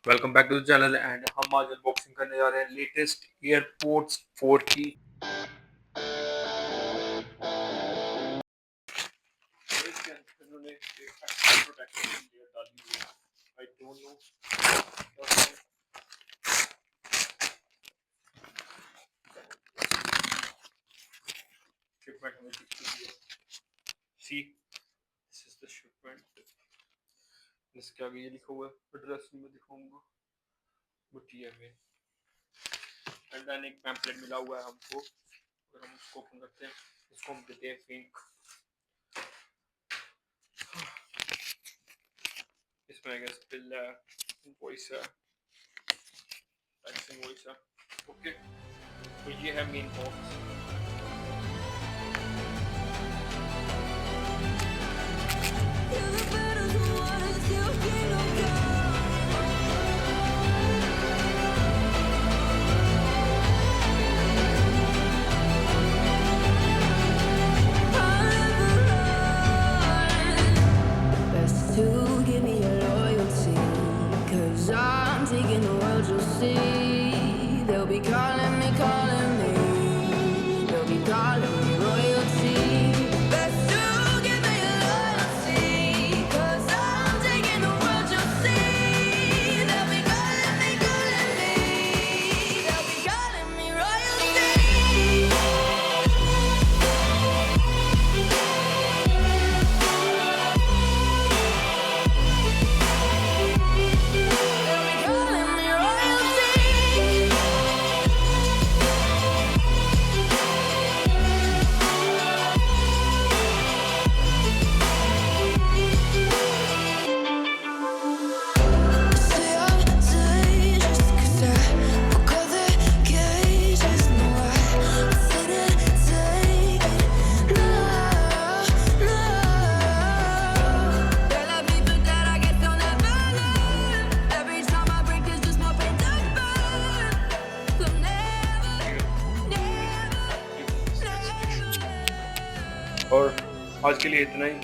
Welcome back to the channel and हम आज unboxing करने जा रहे हैं लेटेस्ट एयरपोर्ट्स 4 की। इसके अंदर इन्होंने एक एक्स्ट्रा प्रोटेक्शन लेयर डाली हुई है। आई डोंट नो शिपमेंट हमें दिख रही है। See this is the shipment. इसके आगे ये लिखा हुआ है, एड्रेस में दिखाऊंगा बुटिया में। एंड देन एक पैम्पलेट मिला हुआ है हमको। अगर हम उसको ओपन करते हैं, इसको हम देते हैं पिंक। इसमें आई गेस बिल है, इनवॉइस है, टैक्स इनवॉइस है। ओके, तो ये है main box. Taking the world, you'll see. They'll be calling me, they'll be calling me royalty. Best to give me your loyalty, 'cause I'm taking the world, you'll see. They'll be calling me, they'll be calling me royalty. और आज के लिए इतना ही।